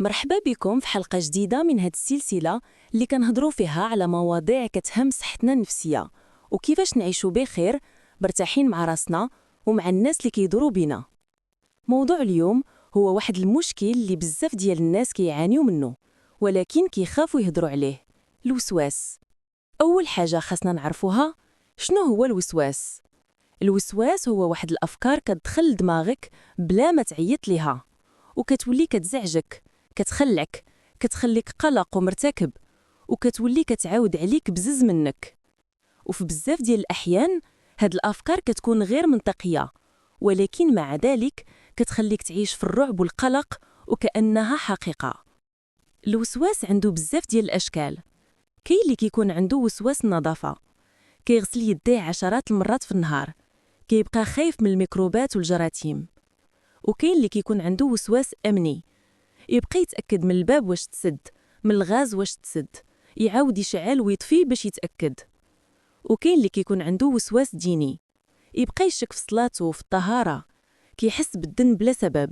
مرحبا بكم في حلقة جديدة من هاد السلسلة اللي كنهضروا فيها على مواضيع كتهم صحتنا النفسية وكيفاش نعيشوا بخير مرتاحين مع راسنا ومع الناس اللي كيدوروا بينا. موضوع اليوم هو واحد المشكل اللي بزاف ديال الناس كيعانيوا منه ولكن كيخافوا يهضروا عليه: الوسواس. أول حاجة خاصنا نعرفوها، شنو هو الوسواس؟ الوسواس هو واحد الأفكار كتدخل لدماغك بلا ما تعيط ليها وكتولي كتزعجك، كتخلعك، كتخليك قلق ومرتكب، وكتولي كتعاود عليك بزز منك. وفي بزاف ديال الأحيان هاد الأفكار كتكون غير منطقية، ولكن مع ذلك كتخليك تعيش في الرعب والقلق وكأنها حقيقة. الوسواس عنده بزاف ديال الأشكال. كاين اللي كيكون عنده وسواس النظافة، كيغسل يديه عشرات المرات في النهار، كيبقى خايف من الميكروبات والجراثيم. وكاين اللي كيكون عنده وسواس أمني، يبقى يتأكد من الباب واش تسد، من الغاز واش تسد، يعاود يشعل ويطفي باش يتأكد. وكاين اللي كيكون عنده وسواس ديني، يبقى يشك في صلاته وفي الطهارة، كيحس بالذنب بلا سبب.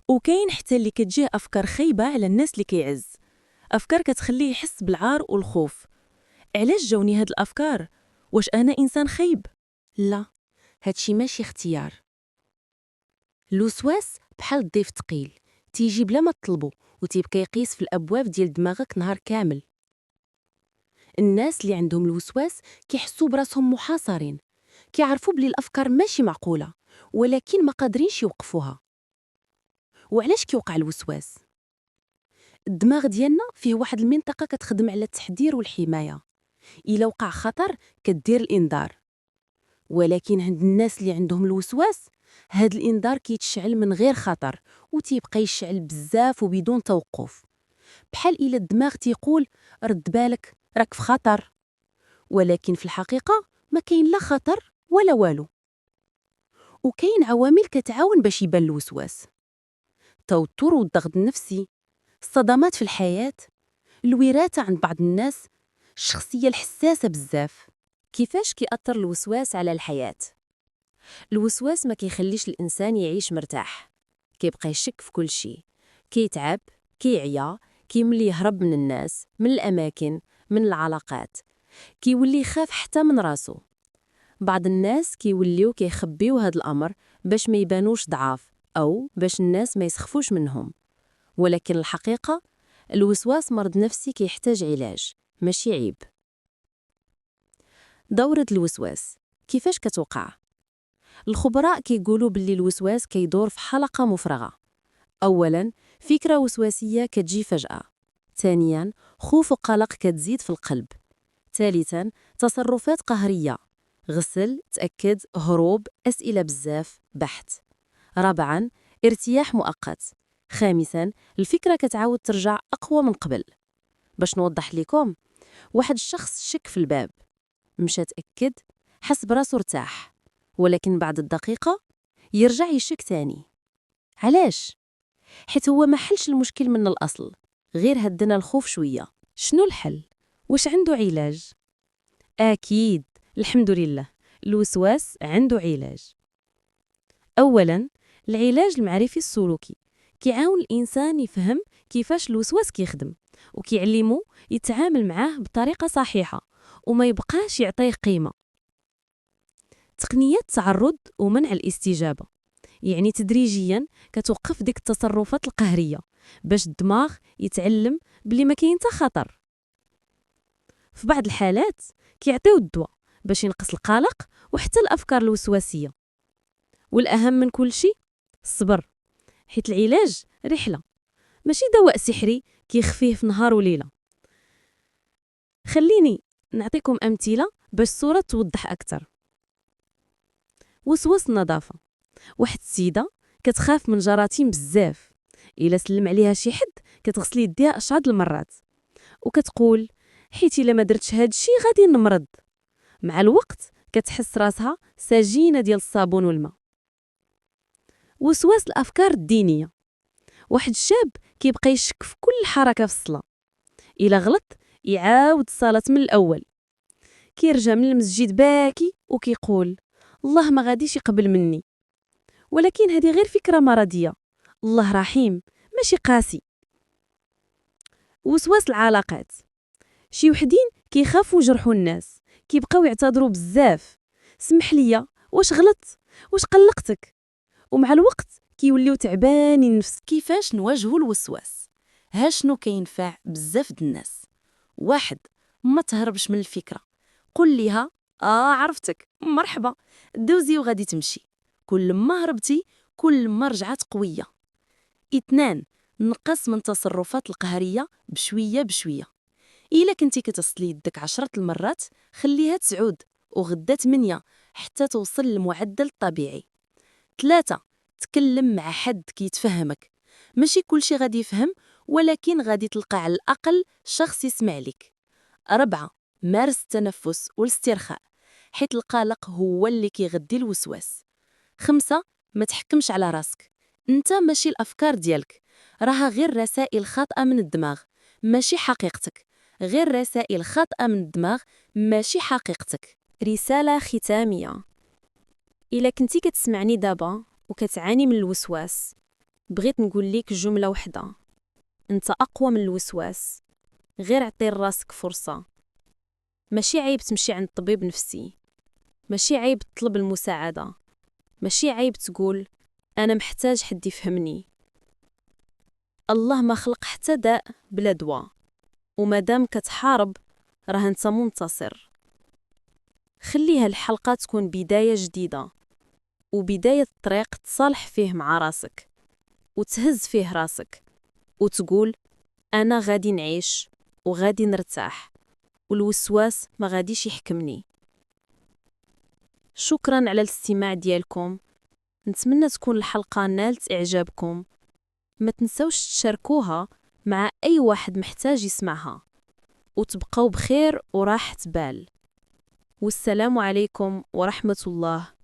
وكاين حتى اللي كتجيه أفكار خايبة على الناس اللي كيعز، أفكار كتخليه يحس بالعار والخوف. علاش جاوني هاد الأفكار؟ واش أنا إنسان خايب؟ لا، هادشي ماشي اختيار. الوسواس بحال الضيف ثقيل، تيجي بلا ما تطلبو وتيبقى يقيس في الأبواب ديال دماغك نهار كامل. الناس اللي عندهم الوسواس كيحسوا براسهم محاصرين، كيعرفوا بلي الأفكار ماشي معقولة ولكن ما قادرينش يوقفوها. وعلاش كيوقع الوسواس؟ الدماغ ديالنا فيه واحد المنطقة كتخدم على التحذير والحماية، إلا وقع خطر كدير الإنذار. ولكن عند الناس اللي عندهم الوسواس هاد الإنذار كيتشعل من غير خطر وتيبقى يشعل بزاف وبدون توقف، بحال إلا الدماغ تيقول رد بالك راك في خطر، ولكن في الحقيقة ما كاين لا خطر ولا والو. وكاين عوامل كتعاون باش يبان الوسواس: التوتر والضغط النفسي، الصدمات في الحياة، الوراثة عند بعض الناس، الشخصية الحساسة بزاف. كيفاش كيأثر الوسواس على الحياة؟ الوسواس ما كيخليش الإنسان يعيش مرتاح، كيبقى يشك في كل شيء، كيتعب، كيعيا، كيملي يهرب من الناس، من الأماكن، من العلاقات، كيولي يخاف حتى من راسو. بعض الناس كيوليو كيخبيو هاد الأمر باش ما يبانوش ضعاف أو باش الناس ما يسخفوش منهم. ولكن الحقيقة الوسواس مرض نفسي كيحتاج علاج، ماشي عيب. دورة الوسواس كيفاش كتوقع؟ الخبراء كيقولوا باللي الوسواس كيدور في حلقة مفرغة. أولاً، فكرة وسواسية كتجي فجأة. ثانياً، خوف وقلق كتزيد في القلب. ثالثاً، تصرفات قهرية، غسل، تأكد، هروب، أسئلة بزاف، بحث. رابعاً، ارتياح مؤقت. خامساً، الفكرة كتعاود ترجع أقوى من قبل. باش نوضح لكم، واحد الشخص شك في الباب، مشى تأكد، حس براسو ارتاح، ولكن بعد الدقيقة يرجع يشك تاني. علاش؟ حيت هو ما حلش المشكل من الأصل، غير هدنا الخوف شوية. شنو الحل؟ واش عنده علاج؟ أكيد، الحمد لله، الوسواس عنده علاج. أولاً، العلاج المعرفي السلوكي كيعاون الإنسان يفهم كيفاش الوسواس كيخدم وكيعلمو يتعامل معاه بطريقة صحيحة وما يبقاش يعطيه قيمة. تقنيات تعرض ومنع الاستجابة، يعني تدريجياً كتوقف ديك التصرفات القهرية باش الدماغ يتعلم بلي ما كاين حتى خطر. في بعض الحالات كيعطيو الدواء باش ينقص القلق وحتى الأفكار الوسواسية. والأهم من كل شيء الصبر، حيت العلاج رحلة ماشي دواء سحري كيخفيه في نهار وليلة. خليني نعطيكم أمثلة باش الصورة توضح أكثر. وسواس النظافة، واحد السيدة كتخاف من جراثيم بزاف، إلا سلم عليها شي حد كتغسل يديها أشعاد المرات وكتقول حيت إلا ما درتش هادشي غادي نمرض. مع الوقت كتحس راسها سجينة ديال الصابون والماء. وسواس الأفكار الدينية، واحد الشاب كيبقى يشك في كل حركة في الصلاة، إلا غلط يعاود الصلاة من الأول، كيرجع من المسجد باكي وكيقول الله ما غاديش يقبل مني. ولكن هذه غير فكرة مرضية، الله رحيم ماشي قاسي. وسواس العلاقات، شي وحدين كيخافوا يجرحوا الناس، كيبقاو يعتذروا بزاف، سمح ليا، واش غلطت، واش قلقتك، ومع الوقت كيوليو تعبانين النفس. كيفاش نواجهوا الوسواس؟ ها شنو كينفع بزاف د الناس. 1. ما تهربش من الفكرة، قل ليها عرفتك مرحبا، دوزي وغادي تمشي. كل ما هربتي كل ما رجعت قوية. 2. نقص من تصرفات القهرية بشوية بشوية. إلا كنتي كتغسلي يدك 10 المرات خليها 9 وغدا 8 حتى توصل للمعدل الطبيعي. 3. تكلم مع حد كيتفهمك، ماشي كلشي غادي يفهم، ولكن غادي تلقى على الأقل شخص يسمع لك. 4. مارس التنفس والاسترخاء، حيت القلق هو اللي كيغدي الوسواس. 5. ما تحكمش على راسك، انت ماشي الأفكار ديالك، راها غير رسائل خاطئة من الدماغ ماشي حقيقتك، غير رسائل خاطئة من الدماغ ماشي حقيقتك. رسالة ختامية، إلا كنتي كتسمعني دابا وكتعاني من الوسواس، بغيت نقول لك جملة وحدة: انت أقوى من الوسواس، غير عطي راسك فرصة. ماشي عيب تمشي عند طبيب نفسي، ماشي عيب تطلب المساعدة، ماشي عيب تقول أنا محتاج حد يفهمني. الله ما خلق حتى داء بلا دواء، ومادام كتحارب راه انت منتصر. خليها الحلقة تكون بداية جديدة، وبداية طريق تصالح فيه مع راسك، وتهز فيه راسك، وتقول أنا غادي نعيش وغادي نرتاح، والوسواس ما غاديش يحكمني. شكرا على الاستماع ديالكم، نتمنى تكون الحلقة نالت إعجابكم. ما تنسوش تشاركوها مع أي واحد محتاج يسمعها، وتبقوا بخير وراحة بال. والسلام عليكم ورحمة الله